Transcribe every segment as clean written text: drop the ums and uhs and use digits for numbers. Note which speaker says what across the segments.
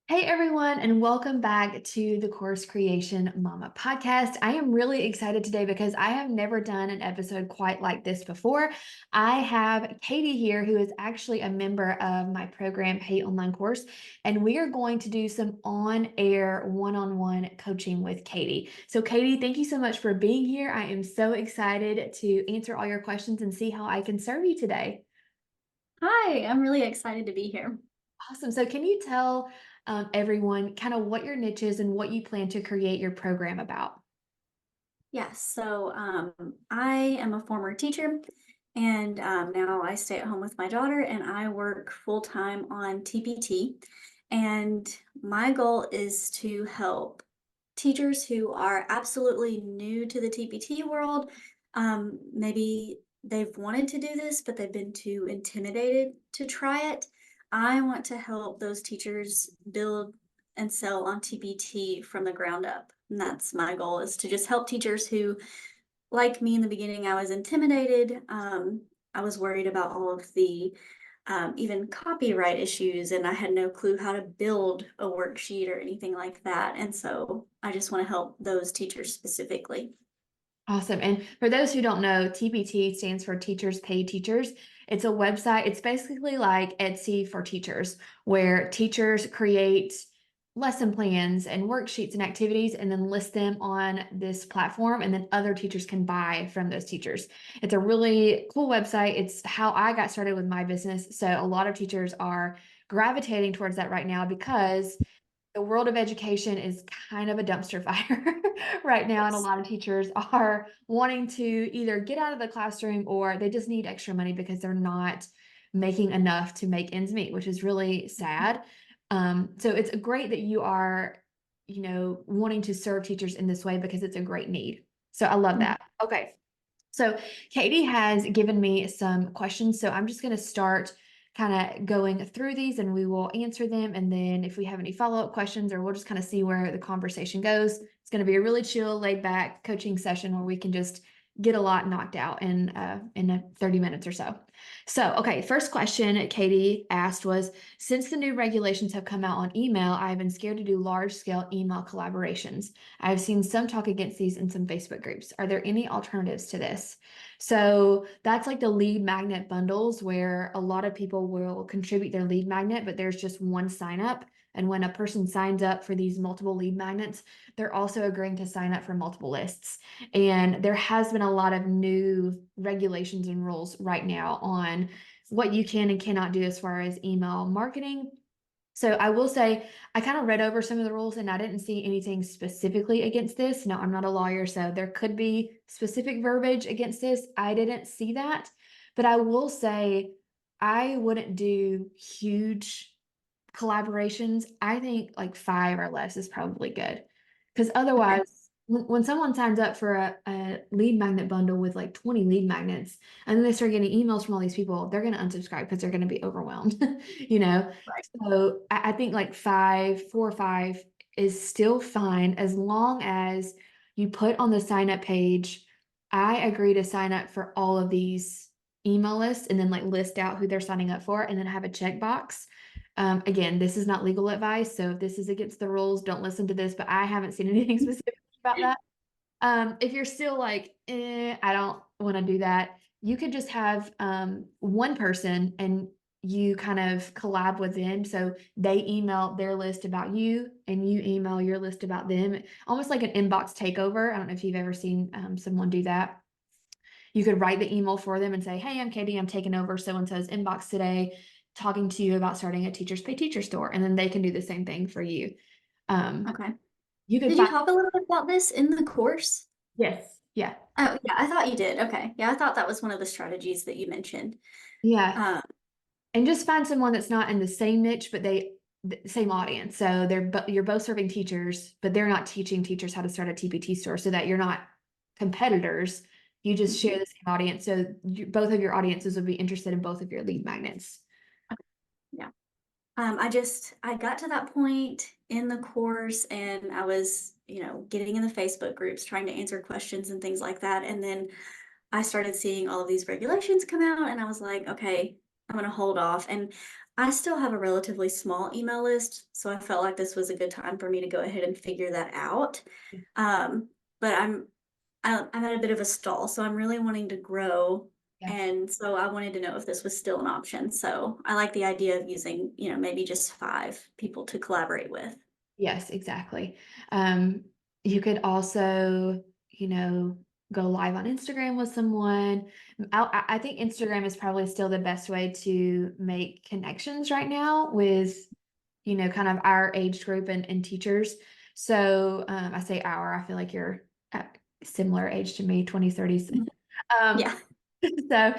Speaker 1: Hey everyone, and welcome back to the Course Creation Mama podcast. I am really excited today because I have never done an episode quite like this before. I have Katie here, who is actually a member of my program, Hey Online Course, and we are going to do some on-air one-on-one coaching with Katie. So, Katie, thank you so much for being here. I am so excited to answer all your questions and see how I can serve you today.
Speaker 2: Hi, I'm really excited to be here.
Speaker 1: Awesome. So, can you tell everyone kind of what your niche is and what you plan to create your program about?
Speaker 2: Yes, I am a former teacher, and now I stay at home with my daughter, and I work full time on TPT. And my goal is to help teachers who are absolutely new to the TPT world. Maybe they've wanted to do this, but they've been too intimidated to try it. I want to help those teachers build and sell on TPT from the ground up. And that's my goal, is to just help teachers who, like me in the beginning, I was intimidated. I was worried about all of the even copyright issues, and I had no clue how to build a worksheet or anything like that. And so I just want to help those teachers specifically.
Speaker 1: Awesome. And for those who don't know, TPT stands for Teachers Pay Teachers. It's a website. It's basically like Etsy for teachers, where teachers create lesson plans and worksheets and activities and then list them on this platform, and then other teachers can buy from those teachers. It's a really cool website. It's how I got started with my business. So a lot of teachers are gravitating towards that right now because the world of education is kind of a dumpster fire right now, and a
Speaker 2: Yes.
Speaker 1: lot of teachers are wanting to either get out of the classroom or they just need extra money because they're not making enough to make ends meet, which is really sad. So it's great that you are, wanting to serve teachers in this way because it's a great need. So I love
Speaker 2: Mhm.
Speaker 1: that. Okay. So Katie has given me some questions. So I'm just going to start kind of going through these and we will answer them. And then if we have any follow-up questions, or we'll just kind of see where the conversation goes. It's going to be a really chill, laid back coaching session where we can just get a lot knocked out in a 30 minutes or so. So, okay, first question Katie asked was, since the new regulations have come out on email, I've been scared to do large scale email collaborations. I've seen some talk against these in some Facebook groups. Are there any alternatives to this? So that's like the lead magnet bundles where a lot of people will contribute their lead magnet, but there's just one sign up. And when a person signs up for these multiple lead magnets, they're also agreeing to sign up for multiple lists. And there has been a lot of new regulations and rules right now on what you can and cannot do as far as email marketing. So I will say I kind of read over some of the rules and I didn't see anything specifically against this. No, I'm not a lawyer, so there could be specific verbiage against this. I didn't see that. But I will say I wouldn't do huge collaborations. I think like five or less is probably good. Because
Speaker 2: Okay.
Speaker 1: otherwise, when someone signs up for a lead magnet bundle with like 20 lead magnets, and then they start getting emails from all these people, they're going to unsubscribe because they're going to be overwhelmed, you know?
Speaker 2: Right.
Speaker 1: So I think like five, 4 or 5 is still fine as long as you put on the sign up page, I agree to sign up for all of these email lists and then like list out who they're signing up for and then have a checkbox. Again, this is not legal advice, so if this is against the rules, don't listen to this, but I haven't seen anything specific about that. If you're still like, I don't want to do that, you could just have one person and you kind of collab with them. So they email their list about you and you email your list about them, almost like an inbox takeover. I don't know if you've ever seen someone do that. You could write the email for them and say, hey, I'm Katie, I'm taking over so and so's inbox today, talking to you about starting a Teachers Pay Teacher store. And then they can do the same thing for you. Um,
Speaker 2: Okay.
Speaker 1: you could
Speaker 2: Did you
Speaker 1: find,
Speaker 2: talk a little bit about this in the course?
Speaker 1: yes, yeah,
Speaker 2: Oh, yeah, I thought you did. Okay. Yeah, I thought that was one of the strategies that you mentioned.
Speaker 1: yeah.
Speaker 2: Um,
Speaker 1: And just find someone that's not in the same niche, but the same audience. So you're both serving teachers, but they're not teaching teachers how to start a TPT store so that you're not competitors. You just share
Speaker 2: mhm.
Speaker 1: the same audience. So both of your audiences would be interested in both of your lead magnets.
Speaker 2: Yeah. I got to that point in the course, and I was, getting in the Facebook groups, trying to answer questions and things like that. And then I started seeing all of these regulations come out, and I was like, okay, I'm gonna hold off. And I still have a relatively small email list, so I felt like this was a good time for me to go ahead and figure that out. Um, but I'm at a bit of a stall, so I'm really wanting to grow.
Speaker 1: Yeah.
Speaker 2: And so I wanted to know if this was still an option. So I like the idea of using, maybe just 5 people to collaborate with.
Speaker 1: Yes, exactly. Um, you could also, you know, go live on Instagram with someone. I think Instagram is probably still the best way to make connections right now with, kind of our age group and teachers. So I say our, I feel like you're at similar age to me, 20s, 30s.
Speaker 2: Mhm.
Speaker 1: Um,
Speaker 2: Yeah.
Speaker 1: so,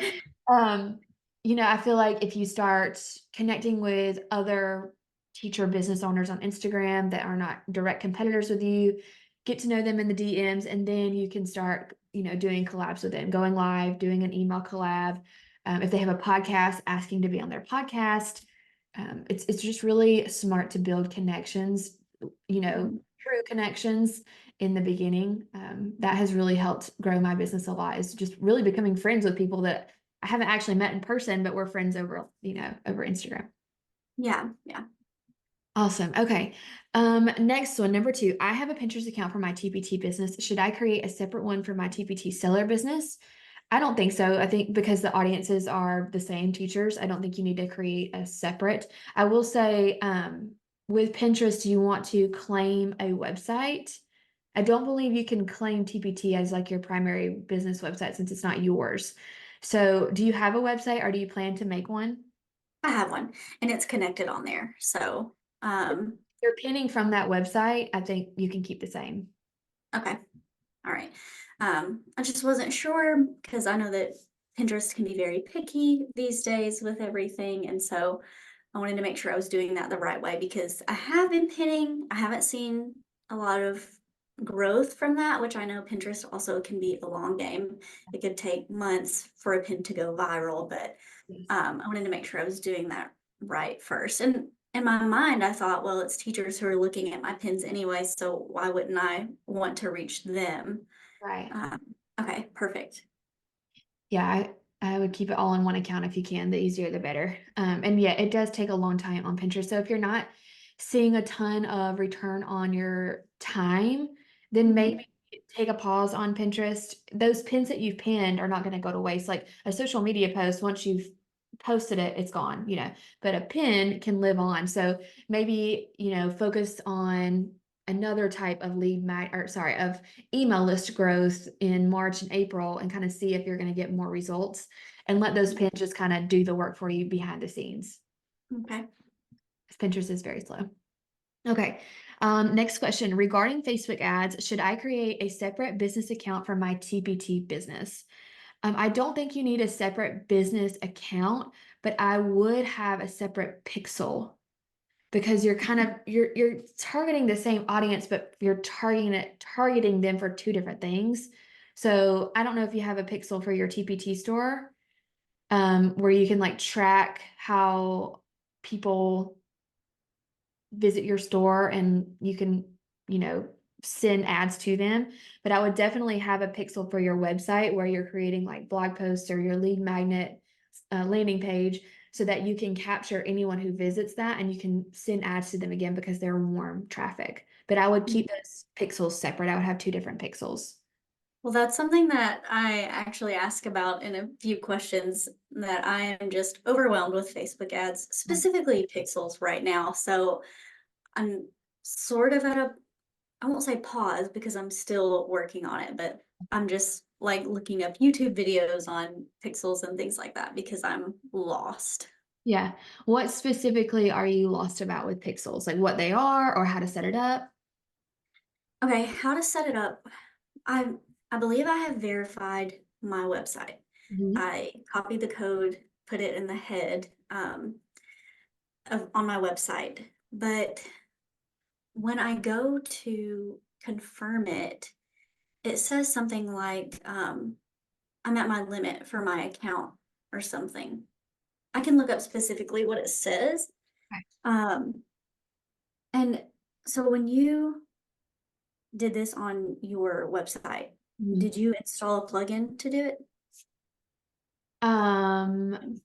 Speaker 1: um, I feel like if you start connecting with other teacher business owners on Instagram that are not direct competitors with you, get to know them in the DMs, and then you can start, doing collabs with them, going live, doing an email collab. If they have a podcast, asking to be on their podcast. It's just really smart to build connections,
Speaker 2: Mhm.
Speaker 1: true connections in the beginning. That has really helped grow my business a lot, is just really becoming friends with people that I haven't actually met in person, but we're friends over, over Instagram.
Speaker 2: Yeah. Yeah.
Speaker 1: Awesome. Okay. Next one, number 2. I have a Pinterest account for my TPT business. Should I create a separate one for my TPT seller business? I don't think so. I think because the audiences are the same teachers, I don't think you need to create a separate. I will say, with Pinterest, you want to claim a website. I don't believe you can claim TPT as like your primary business website since it's not yours. So, do you have a website or do you plan to make one?
Speaker 2: I have one and it's connected on there. So,
Speaker 1: You're pinning from that website. I think you can keep the same.
Speaker 2: okay. All right. I just wasn't sure because I know that Pinterest can be very picky these days with everything. And so I wanted to make sure I was doing that the right way because I have been pinning. I haven't seen a lot of growth from that, which I know Pinterest also can be a long game. It could take months for a pin to go viral, but
Speaker 1: Yes.
Speaker 2: I wanted to make sure I was doing that right first. And in my mind, I thought, well, it's teachers who are looking at my pins anyway, so why wouldn't I want to reach them?
Speaker 1: Right.
Speaker 2: Um, okay, perfect.
Speaker 1: Yeah, I would keep it all in one account if you can. The easier, the better. And yeah, it does take a long time on Pinterest. So if you're not seeing a ton of return on your time, then
Speaker 2: Mhm.
Speaker 1: maybe take a pause on Pinterest. Those pins that you've pinned are not going to go to waste. Like a social media post, once you've posted it, it's gone. But a pin can live on. So maybe, focus on another type of of email list growth in March and April and kind of see if you're going to get more results and let those pins just kind of do the work for you behind the scenes.
Speaker 2: Okay.
Speaker 1: Pinterest is very slow. Okay. Next question regarding Facebook ads, should I create a separate business account for my TPT business? I don't think you need a separate business account, but I would have a separate pixel because you're kind of you're targeting the same audience, but you're targeting them for two different things. So I don't know if you have a pixel for your TPT store, where you can like track how people visit your store and you can, you know, send ads to them. But I would definitely have a pixel for your website where you're creating like blog posts or your lead magnet landing page so that you can capture anyone who visits that and you can send ads to them again because they're warm traffic. But I would keep those pixels separate. I would have two different pixels.
Speaker 2: Well, that's something that I actually ask about in a few questions that I am just overwhelmed with Facebook ads, specifically pixels right now. So I'm sort of at a, I won't say pause because I'm still working on it, but I'm just like looking up YouTube videos on pixels and things like that because I'm lost.
Speaker 1: Yeah. What specifically are you lost about with pixels? Like what they are or how to set it up?
Speaker 2: Okay, how to set it up. I I believe I have verified my website.
Speaker 1: Mhm.
Speaker 2: I copied the code, put it in the head on my website. But when I go to confirm it, it says something like I'm at my limit for my account or something. I can look up specifically what it says. Um, and so when you did this on your website,
Speaker 1: Mhm.
Speaker 2: did you install a plugin to do it?
Speaker 1: Um,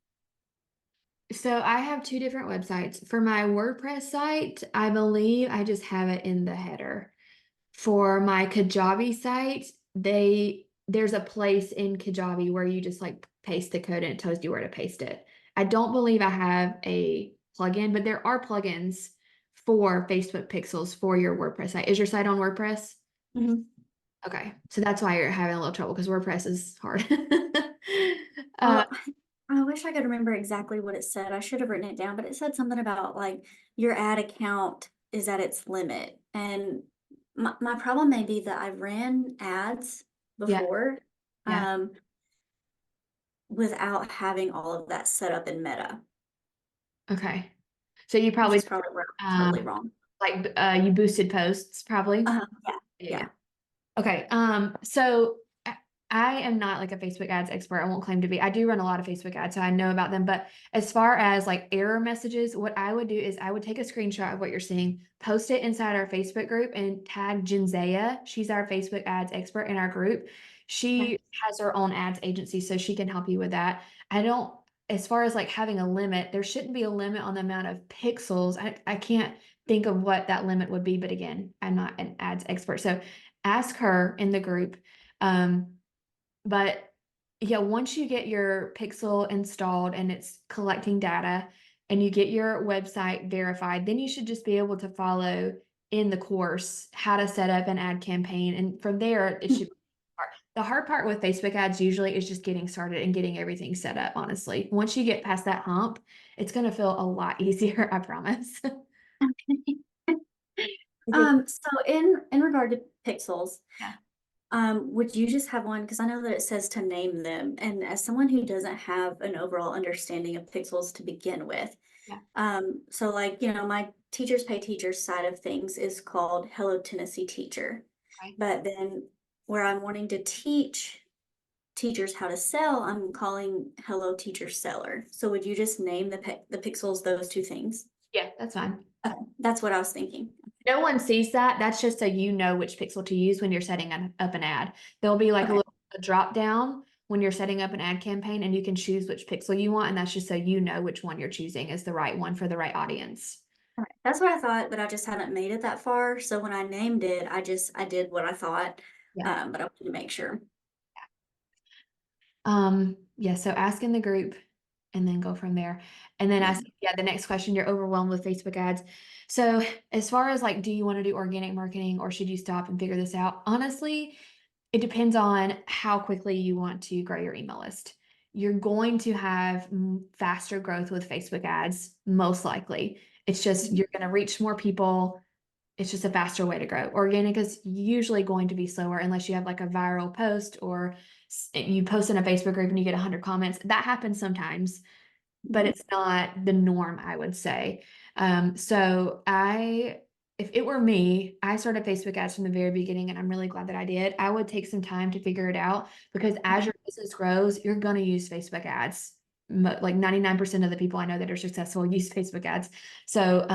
Speaker 1: So I have two different websites. For my WordPress site, I believe I just have it in the header. For my Kajabi site, there's a place in Kajabi where you just like paste the code and it tells you where to paste it. I don't believe I have a plugin, but there are plugins for Facebook pixels for your WordPress site. Is your site on WordPress?
Speaker 2: Mhm.
Speaker 1: Okay, so that's why you're having a little trouble because WordPress is hard. Uh,
Speaker 2: Well, I wish I could remember exactly what it said. I should have written it down, but it said something about like your ad account is at its limit. And my problem may be that I ran ads
Speaker 1: yeah,
Speaker 2: before,
Speaker 1: yeah,
Speaker 2: um, without having all of that set up in Meta,
Speaker 1: okay. So you
Speaker 2: which
Speaker 1: probably
Speaker 2: is probably where I'm totally
Speaker 1: um
Speaker 2: wrong.
Speaker 1: like you boosted posts probably.
Speaker 2: Yeah,
Speaker 1: Yeah, yeah.
Speaker 2: yeah.
Speaker 1: Okay. So I am not like a Facebook ads expert. I won't claim to be. I do run a lot of Facebook ads, so I know about them. But as far as like error messages, what I would do is I would take a screenshot of what you're seeing, post it inside our Facebook group, and tag Jenzea. She's our Facebook ads expert in our group.
Speaker 2: Okay.
Speaker 1: She has her own ads agency, so she can help you with that. I don't, as far as like having a limit, there shouldn't be a limit on the amount of pixels. I can't think of what that limit would be, but again, I'm not an ads expert. So ask her in the group. Um, but yeah, once you get your Pixel installed and it's collecting data and you get your website verified, then you should just be able to follow in the course how to set up an ad campaign. And from there, it should be hard. The hard part with Facebook ads usually is just getting started and getting everything set up, honestly. Once you get past that hump, it's going to feel a lot easier, I promise. Okay.
Speaker 2: So in regard to pixels,
Speaker 1: Yeah.
Speaker 2: would you just have one? Because I know that it says to name them, and as someone who doesn't have an overall understanding of pixels to begin with,
Speaker 1: Yeah.
Speaker 2: so like, my Teachers Pay Teachers side of things is called Hello Tennessee Teacher.
Speaker 1: Okay.
Speaker 2: But then where I'm wanting to teach teachers how to sell, I'm calling Hello Teacher Seller. So would you just name the pixels those two things?
Speaker 1: Yeah, that's fine.
Speaker 2: Okay, that's what I was thinking.
Speaker 1: No one sees that. That's just so you know which pixel to use when you're setting up an ad. There'll be like
Speaker 2: Okay.
Speaker 1: a drop down when you're setting up an ad campaign and you can choose which pixel you want. And that's just so you know which one you're choosing is the right one for the right audience.
Speaker 2: Alright, that's what I thought, but I just haven't made it that far, so when I named it, I did what I thought,
Speaker 1: Yeah.
Speaker 2: but I wanted to make sure.
Speaker 1: Yeah, so ask in the group and then go from there. And then
Speaker 2: Yeah.
Speaker 1: ask, yeah, the next question, you're overwhelmed with Facebook ads. So as far as like, do you want to do organic marketing or should you stop and figure this out? Honestly, it depends on how quickly you want to grow your email list. You're going to have faster growth with Facebook ads, most likely. It's just
Speaker 2: Mhm.
Speaker 1: you're going to reach more people. It's just a faster way to grow. Organic is usually going to be slower unless you have like a viral post or you post in a Facebook group and you get 100 comments. That happens sometimes, but
Speaker 2: Mhm.
Speaker 1: it's not the norm, I would say. So if it were me, I started Facebook ads from the very beginning, and I'm really glad that I did. I would take some time to figure it out because as
Speaker 2: Okay.
Speaker 1: your business grows, you're going to use Facebook ads. Like 99% of the people I know that are successful use Facebook ads. So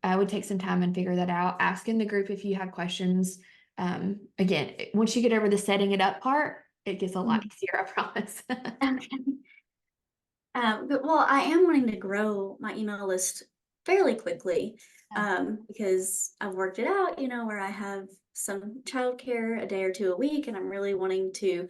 Speaker 1: I would take some time and figure that out. Ask in the group if you have questions. Again, once you get over the setting it up part, it gets a lot
Speaker 2: Mhm.
Speaker 1: easier, I promise.
Speaker 2: Okay. But well, I am wanting to grow my email list fairly quickly,
Speaker 1: Yeah.
Speaker 2: because I've worked it out, where I have some childcare a day or two a week, and I'm really wanting to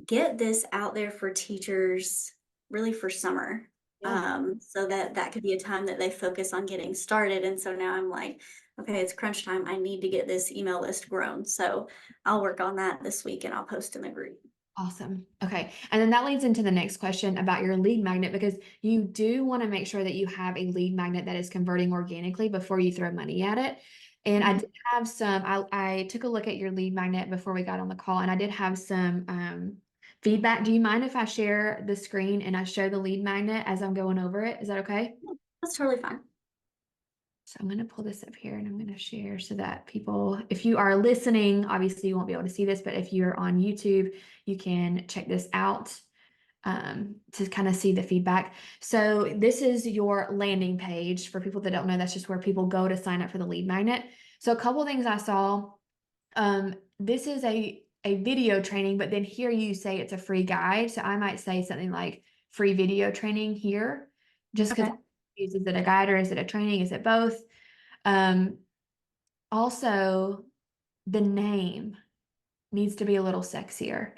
Speaker 2: get this out there for teachers really for summer.
Speaker 1: Yeah.
Speaker 2: So that that could be a time that they focus on getting started. And so now I'm like, okay, it's crunch time. I need to get this email list grown. So I'll work on that this week and I'll post in the group.
Speaker 1: Awesome. Okay. And then that leads into the next question about your lead magnet because you do want to make sure that you have a lead magnet that is converting organically before you throw money at it. And I
Speaker 2: Mhm.
Speaker 1: did have some, I took a look at your lead magnet before we got on the call and I did have some feedback. Do you mind if I share the screen and I show the lead magnet as I'm going over it? Is that okay?
Speaker 2: That's totally fine.
Speaker 1: So I'm going to pull this up here and I'm going to share so that people, if you are listening, obviously you won't be able to see this, but if you're on YouTube, you can check this out to kind of see the feedback. So this is your landing page. For people that don't know, that's just where people go to sign up for the lead magnet. So a couple of things I saw. This is a video training, but then here you say it's a free guide. So I might say something like free video training here. just because
Speaker 2: Okay.
Speaker 1: is it a guide or is it a training? Is it both? Um, Also, the name needs to be a little sexier.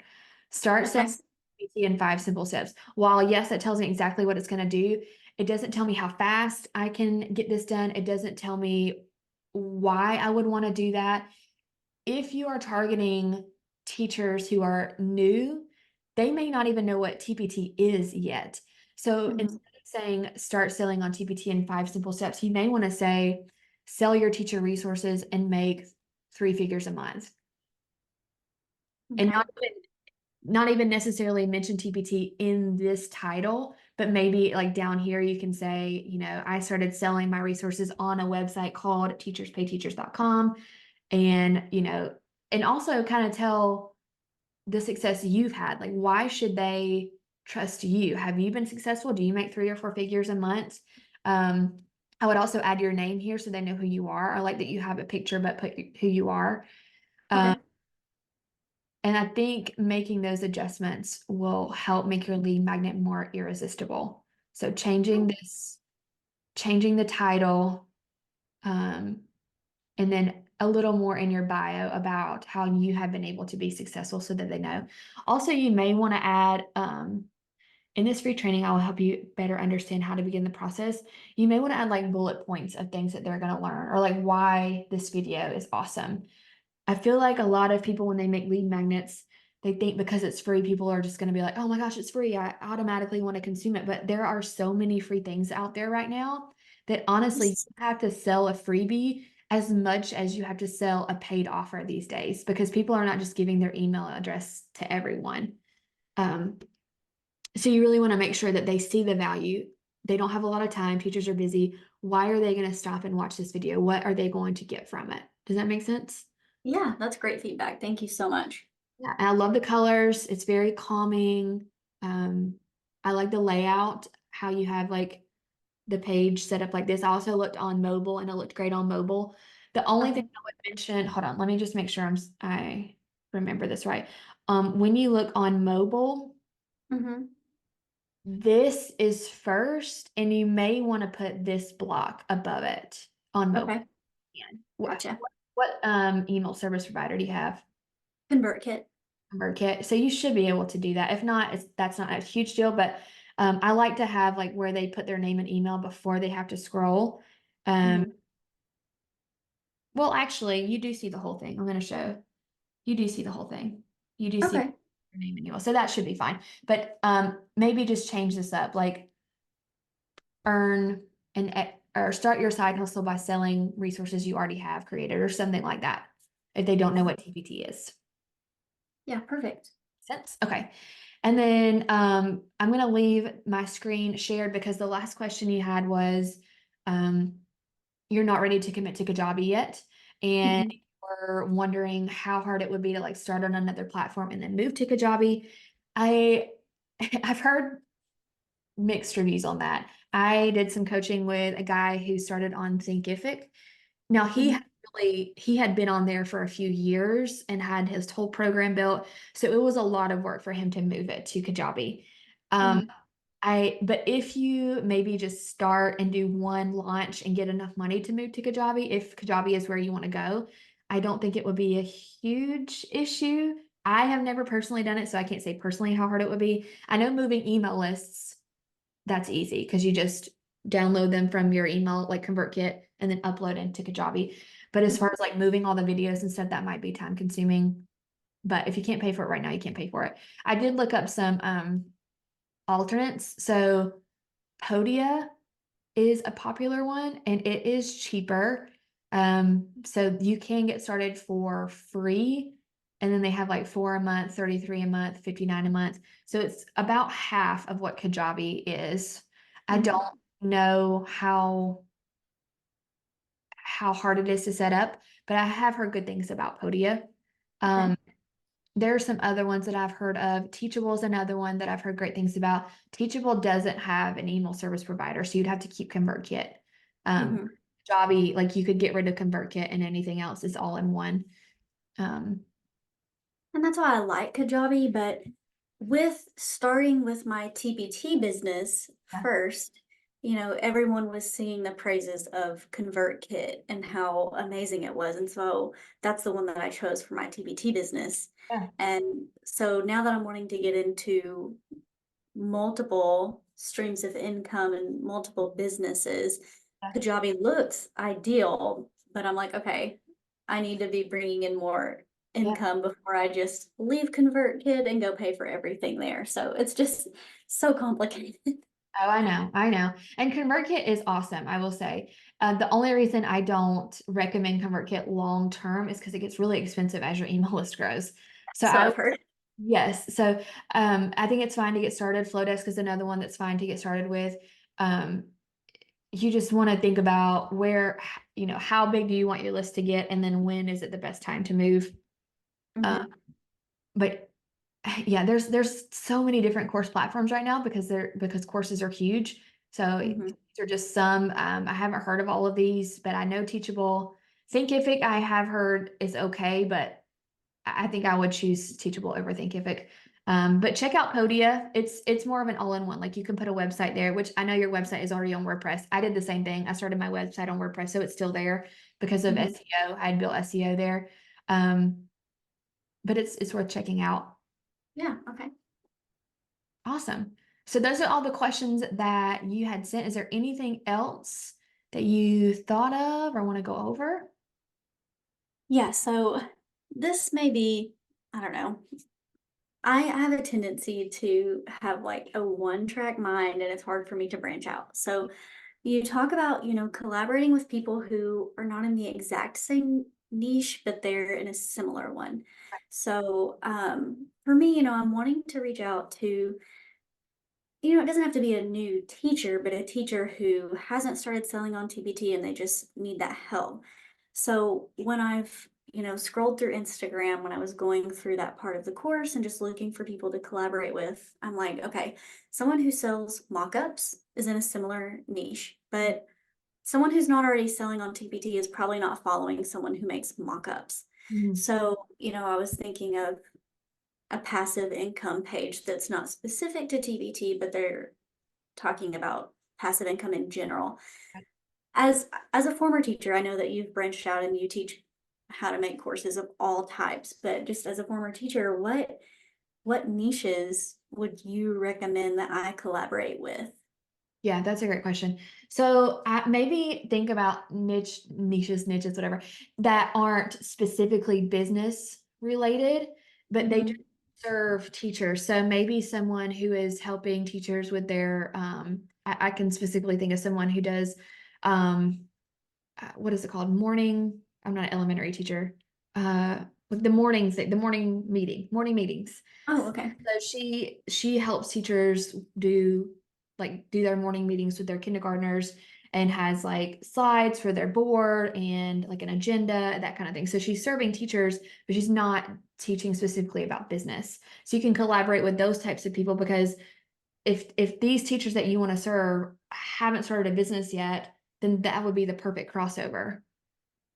Speaker 1: Start
Speaker 2: Okay.
Speaker 1: saying PT in 5 simple steps. While yes, it tells me exactly what it's going to do, it doesn't tell me how fast I can get this done. It doesn't tell me why I would want to do that. If you are targeting teachers who are new, they may not even know what TPT is yet. So instead
Speaker 2: Mhm.
Speaker 1: of saying start selling on TPT in 5 simple steps, you may want to say sell your teacher resources and make 3 figures a month. And
Speaker 2: Okay.
Speaker 1: not even necessarily mention TPT in this title, but maybe like down here you can say, I started selling my resources on a website called teacherspayteachers.com. And, and also kind of tell the success you've had. Like, why should they trust you? Have you been successful? Do you make 3 or 4 figures a month? Um, I would also add your name here so they know who you are. I like that you have a picture, but put who you are. Um,
Speaker 2: Okay.
Speaker 1: and I think making those adjustments will help make your lead magnet more irresistible. So changing the title, um, and then a little more in your bio about how you have been able to be successful so that they know. Also, you may want to add, in this free training, I will help you better understand how to begin the process. You may want to add like bullet points of things that they're going to learn or like why this video is awesome. I feel like a lot of people, when they make lead magnets, they think because it's free, people are just going to be like, oh my gosh, it's free. I automatically want to consume it. But there are so many free things out there right now that honestly, you
Speaker 2: Yes.
Speaker 1: have to sell a freebie as much as you have to sell a paid offer these days because people are not just giving their email address to everyone. Um, so you really want to make sure that they see the value. They don't have a lot of time. Teachers are busy. Why are they going to stop and watch this video? What are they going to get from it? Does that make sense?
Speaker 2: Yeah, that's great feedback. Thank you so much.
Speaker 1: Yeah, and I love the colors. It's very calming. Um, I like the layout, how you have like the page set up like this. I also looked on mobile and it looked great on mobile. The only thing
Speaker 2: Okay.
Speaker 1: I would mention, hold on, let me just make sure I remember this right. When you look on mobile,
Speaker 2: Mm-hmm.
Speaker 1: this is first, and you may want to put this block above it on mobile.
Speaker 2: Okay.
Speaker 1: What,
Speaker 2: Gotcha.
Speaker 1: what email service provider do you have?
Speaker 2: ConvertKit.
Speaker 1: ConvertKit. So you should be able to do that. If not, that's not a huge deal, but I like to have like where they put their name and email before they have to scroll. Um,
Speaker 2: Mm-hmm.
Speaker 1: well, actually, you do see the whole thing. I'm going to show. You do see the whole thing. You do see
Speaker 2: Okay.
Speaker 1: your name and email. So that should be fine. But maybe just change this up, like earn or start your side hustle by selling resources you already have created or something like that. If they don't know what TPT is.
Speaker 2: Yeah, perfect.
Speaker 1: Sense? Okay. And then I'm going to leave my screen shared because the last question you had was um, you're not ready to commit to Kajabi yet. And
Speaker 2: Mm-hmm.
Speaker 1: we're wondering how hard it would be to like start on another platform and then move to Kajabi. I I've heard mixed reviews on that. I did some coaching with a guy who started on Thinkific. Now
Speaker 2: Mm-hmm.
Speaker 1: he had been on there for a few years and had his whole program built. So it was a lot of work for him to move it to Kajabi. Um,
Speaker 2: Mm-hmm.
Speaker 1: but if you maybe just start and do one launch and get enough money to move to Kajabi, if Kajabi is where you want to go, I don't think it would be a huge issue. I have never personally done it, so I can't say personally how hard it would be. I know moving email lists, that's easy because you just download them from your email, like ConvertKit, and then upload into Kajabi. But as far as like moving all the videos and stuff, that might be time consuming. But if you can't pay for it right now, you can't pay for it. I did look up some alternates. So Podia is a popular one and it is cheaper. So you can get started for free. And then they have like 4 a month, 33 a month, 59 a month. So it's about half of what Kajabi is. I
Speaker 2: Mm-hmm.
Speaker 1: don't know how hard it is to set up, but I have heard good things about Podia.
Speaker 2: Okay.
Speaker 1: Um, there are some other ones that I've heard of. Teachable is another one that I've heard great things about. Teachable doesn't have an email service provider, so you'd have to keep ConvertKit. Um,
Speaker 2: Mm-hmm.
Speaker 1: Kajabi, like you could get rid of ConvertKit and anything else is all in one. Um,
Speaker 2: And that's why I like Kajabi, but with starting with my TPT business
Speaker 1: yeah.
Speaker 2: first, everyone was singing the praises of ConvertKit and how amazing it was. And so that's the one that I chose for my TBT business.
Speaker 1: Yeah.
Speaker 2: And so now that I'm wanting to get into multiple streams of income and multiple businesses,
Speaker 1: Yeah.
Speaker 2: Kajabi looks ideal, but I'm like, okay, I need to be bringing in more
Speaker 1: Yeah.
Speaker 2: income before I just leave ConvertKit and go pay for everything there. So it's just so complicated.
Speaker 1: Oh, I know, I know. And ConvertKit is awesome, I will say. The only reason I don't recommend ConvertKit long term is because it gets really expensive as your email list grows. So
Speaker 2: So
Speaker 1: I
Speaker 2: I've heard.
Speaker 1: yes, so I think it's fine to get started. Flowdesk is another one that's fine to get started with. Um, you just want to think about where, how big do you want your list to get, and then when is it the best time to move. Uh,
Speaker 2: Mhm,
Speaker 1: but yeah, there's so many different course platforms right now because courses are huge. So
Speaker 2: mhm.
Speaker 1: these are just some. I haven't heard of all of these, but I know Teachable. Thinkific I have heard is okay, but I think I would choose Teachable over Thinkific. But check out Podia. It's more of an all-in-one. Like you can put a website there, which I know your website is already on WordPress. I did the same thing. I started my website on WordPress, so it's still there because of
Speaker 2: Mhm.
Speaker 1: SEO. I had built SEO there. Um, but it's worth checking out.
Speaker 2: Yeah, okay.
Speaker 1: Awesome. So those are all the questions that you had sent. Is there anything else that you thought of or want to go over?
Speaker 2: Yeah, so this may be, I don't know. I have a tendency to have like a one-track mind and it's hard for me to branch out. So you talk about, collaborating with people who are not in the exact same niche, but they're in a similar one. So for me, I'm wanting to reach out to it doesn't have to be a new teacher, but a teacher who hasn't started selling on TPT and they just need that help. So when I've, scrolled through Instagram when I was going through that part of the course and just looking for people to collaborate with, I'm like, okay, someone who sells mock-ups is in a similar niche, but someone who's not already selling on TPT is probably not following someone who makes mock-ups.
Speaker 1: Mhm.
Speaker 2: So, I was thinking of a passive income page that's not specific to TBT, but they're talking about passive income in general. As a former teacher, I know that you've branched out and you teach how to make courses of all types, but just as a former teacher, what niches would you recommend that I collaborate with?
Speaker 1: Yeah, that's a great question. So maybe think about niches, whatever, that aren't specifically business related, but they do
Speaker 2: Mhm.
Speaker 1: serve teachers. So maybe someone who is helping teachers with their, I can specifically think of someone who does, um, what is it called? I'm not an elementary teacher. Like the mornings, the morning meetings.
Speaker 2: Oh, okay.
Speaker 1: So she helps teachers do their morning meetings with their kindergartners and has like slides for their board and like an agenda, that kind of thing. So she's serving teachers, but she's not teaching specifically about business. So you can collaborate with those types of people because if these teachers that you want to serve haven't started a business yet, then that would be the perfect crossover.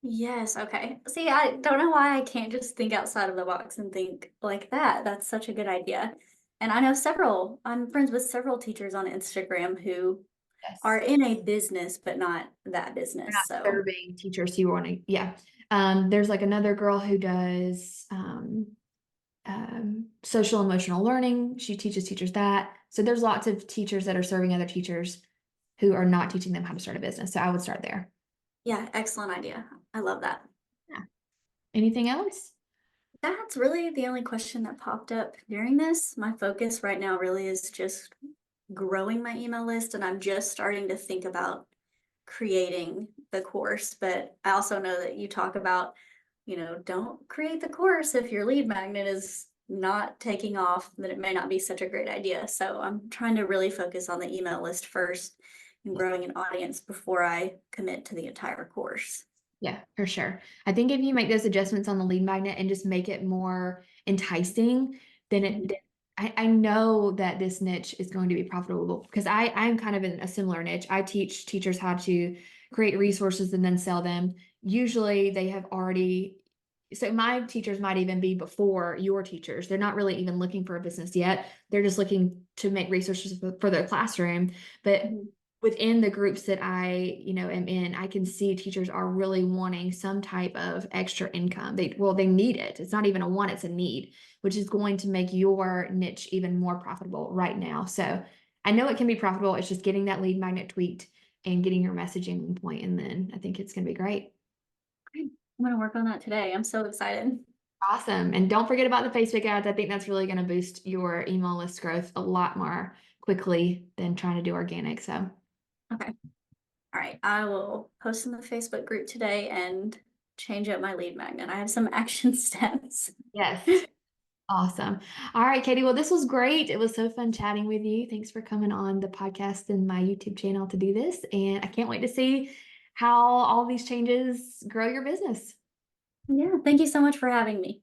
Speaker 2: Yes, okay. See, I don't know why I can't just think outside of the box and think like that. That's such a good idea. And I'm friends with several teachers on Instagram who are
Speaker 1: Yes.
Speaker 2: in a business, but not that
Speaker 1: They're
Speaker 2: business.
Speaker 1: not
Speaker 2: So,
Speaker 1: serving teachers who want to, yeah. There's like another girl who does social emotional learning. She teaches teachers that. So there's lots of teachers that are serving other teachers who are not teaching them how to start a business. So I would start there.
Speaker 2: yeah, excellent idea. I love that.
Speaker 1: Yeah. Anything else?
Speaker 2: That's really the only question that popped up during this. My focus right now really is just growing my email list, and I'm just starting to think about creating the course. But I also know that you talk about, don't create the course if your lead magnet is not taking off, then it may not be such a great idea. So I'm trying to really focus on the email list first and growing an audience before I commit to the entire course.
Speaker 1: Yeah, for sure. I think if you make those adjustments on the lead magnet and just make it more enticing, then
Speaker 2: Mhm.
Speaker 1: I know that this niche is going to be profitable because I'm kind of in a similar niche. I teach teachers how to create resources and then sell them. Usually they have already, so my teachers might even be before your teachers. They're not really even looking for a business yet. They're just looking to make resources for their classroom. But
Speaker 2: Mhm.
Speaker 1: within the groups that I, am in, I can see teachers are really wanting some type of extra income. They need it. It's not even a want, it's a need, which is going to make your niche even more profitable right now. So I know it can be profitable. It's just getting that lead magnet tweaked and getting your messaging on point. And then I think it's going to be great.
Speaker 2: Great. I'm gonna work on that today. I'm so excited.
Speaker 1: Awesome. And don't forget about the Facebook ads. I think that's really going to boost your email list growth a lot more quickly than trying to do organic. So
Speaker 2: Okay. All right. I will post in the Facebook group today and change up my lead magnet. I have some action steps.
Speaker 1: yes. Awesome. All right, Katie. Well, this was great. It was so fun chatting with you. Thanks for coming on the podcast and my YouTube channel to do this. And I can't wait to see how all these changes grow your business.
Speaker 2: Yeah. Thank you so much for having me.